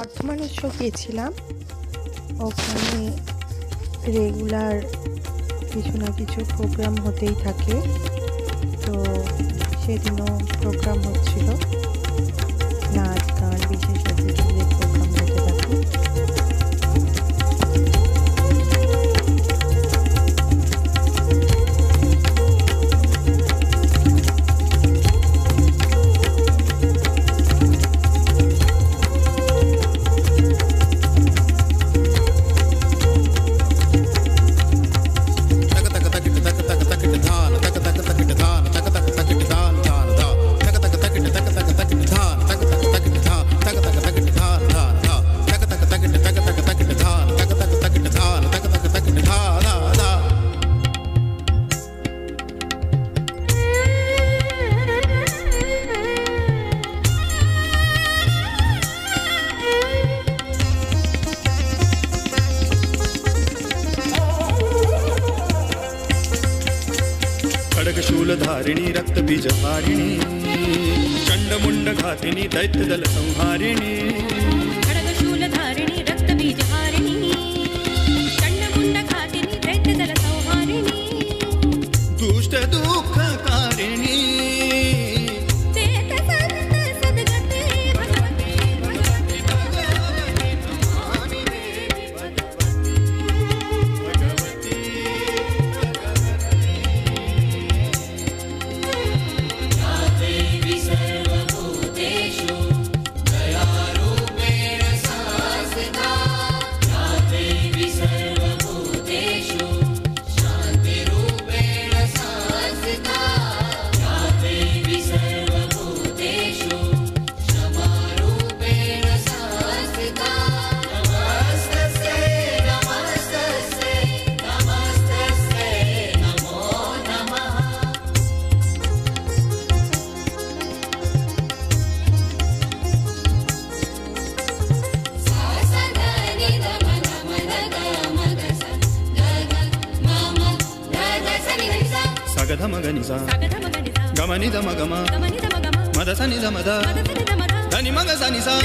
অর্থমানুষ্য গিয়েছিলাম। ওখানে রেগুলার কিছু না কিছু প্রোগ্রাম হতেই থাকে, তো সেদিনও প্রোগ্রাম হচ্ছিল, নাচ গান বিশেষ অতিথিদের প্রোগ্রাম হতে থাকে। खड्गशूलधारिणी रक्तबीजहारिणी चण्डमुण्डघातिनी दैत्यदलसंहारिणी खड्गशूलधारिणी रक्तबीजहारिणी चण्डमुण्डघातिनी दैत्यदलसंहारिणी दुष्टदुःखकारिणी गधमगनिसा गमनिदमगम मदसनिदमद धनिमगसनिसा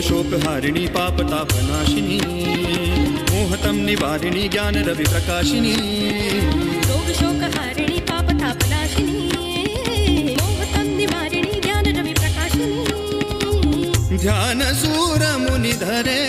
शोकहारिणी पापतापनाशिनी मोहतम निवारिणी ज्ञान रवि प्रकाशिनी रोग शोकहारिणी पापतापनाशिनी मोहतम निवारिणी ज्ञान रवि प्रकाशिनी ध्यान सूर मुनि धरे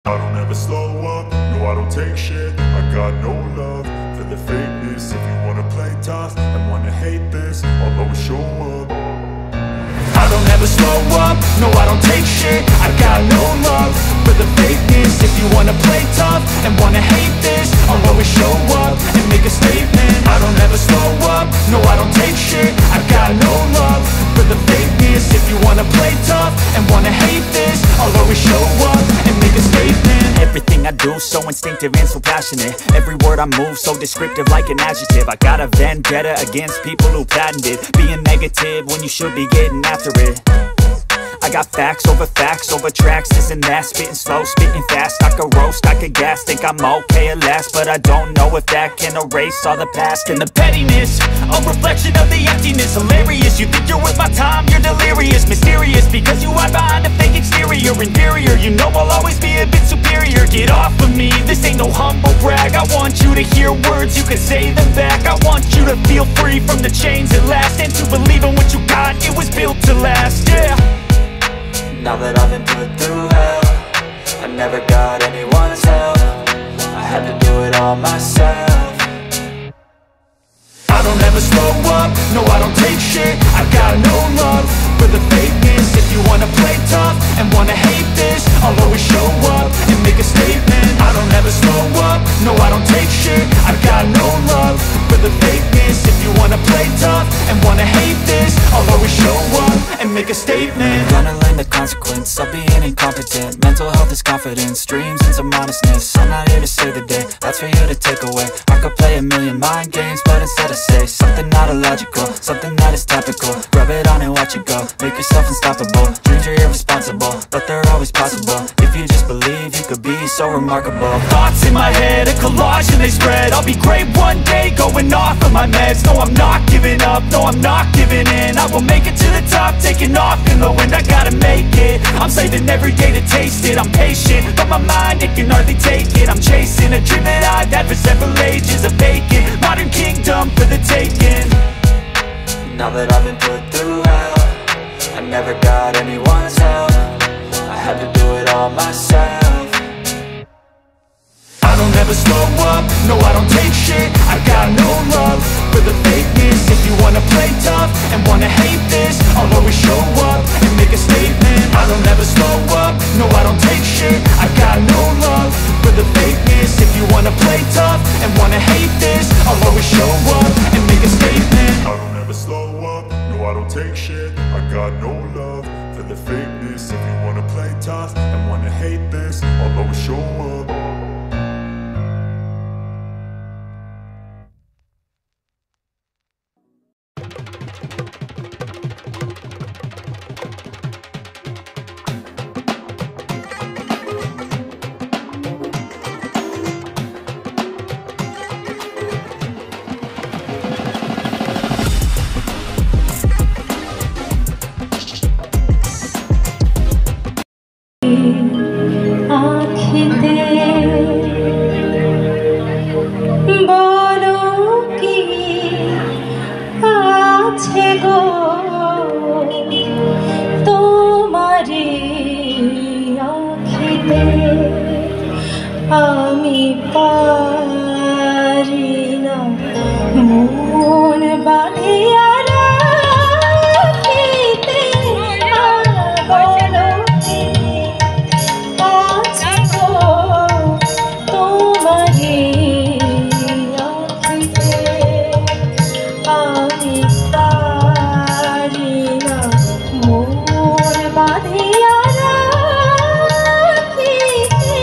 I don't ever slow up, no I don't take shit. I got no love for the fakeness. If you wanna play tough and wanna hate this, I'll always show up. I don't ever slow up, no I don't take shit. I got no love for the fakeness. If you wanna play tough and wanna hate this, I'll always show up and make a statement. I don't ever slow up, no I don't take shit. I got no love for the fakeness. If you wanna play tough and wanna hate this, I'll always show up and make a statement. Everything I do so instinctive and so passionate. Every word I move so descriptive like an adjective. I got a vendetta against people who patented being negative when you should be getting after it. I got facts over tracks, this and that. Spitting slow, spitting fast. I could roast, I could gas. Think I'm okay at last, but I don't know if that can erase all the past. And the pettiness, a reflection of the emptiness. Hilarious, you think you're worth my time, you're delirious. Mysterious, because you hide behind a fake exterior. Inferior, you know I'll always be a bit superior. Get off of me, this ain't no humble brag. I want you to hear words, you can say them back. I want you to feel free from the chains at last, and to believe in what you got, it was built to last, yeah. Now that I've been put through hell, I never got anyone's help. I had to do it all myself. I don't ever slow up, no I don't take shit. I got no love for the fakeness. If you wanna play tough and wanna hate this, I'll always show up and make a statement. I don't ever slow up, no I don't take shit. I got no love for the fakeness. If you wanna play tough and wanna hate this, I'll always show up and make a statement. Gonna learn the consequence of being incompetent. Mental health is confidence, dreams and some honestness. I'm not here to save the day, that's for you to take away. I could play a million mind games, but instead I say something not illogical, something that is topical. Rub it on and watch it go, make yourself unstoppable. Dreams are irresponsible, but they're always possible. If you just believe, you could be so remarkable. Thoughts in my head, a collage and they spread. I'll be great one day, going off of my meds. No, I'm not giving up, no, I'm not giving in. I will make it to the top, taking off in the wind. I gotta make it, I'm saving every day to taste it. I'm patient, but my mind, it can hardly take it. I'm chasing a dream that I've had for several ages. A vacant, modern kingdom for the taking. Now that I've been put through hell, I never got anyone's help. I had to do it all myself. I don't ever slow up, no I don't take shit. I got no love for the fakeness. If you wanna play tough and wanna hate this, I'll always show up and make a statement. I don't ever slow up, no I don't take shit. I got no love for the fakeness. If you wanna play tough and wanna hate this, I'll always show up and make a statement. I don't ever slow up, no I don't take shit. I got no love for the fakeness. If you wanna play tough and wanna hate this, I'll always show up. আমি পারি না মন বাঁধিয়া রাখিতে বলো আছে গো তোমারি আখিতে আমি পারি না মন বাঁধিয়া রাখিতে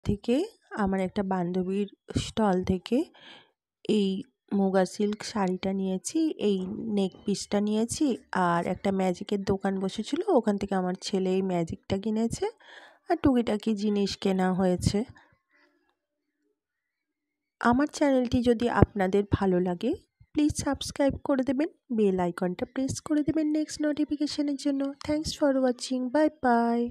থেকে আমার একটা বান্ধবীর স্টল থেকে এই মুগা সিল্ক শাড়িটা নিয়েছি, এই নেক পিসটা নিয়েছি, আর একটা ম্যাজিকের দোকান বসেছিল, ওখান থেকে আমার ছেলে এই ম্যাজিকটা কিনেছে, আর টুকিটাকি জিনিস কেনা হয়েছে। আমার চ্যানেলটি যদি আপনাদের ভালো লাগে প্লিজ সাবস্ক্রাইব করে দেবেন, বেল আইকনটা প্রেস করে দেবেন নেক্সট নোটিফিকেশনের জন্য। Thanks for watching, bye bye.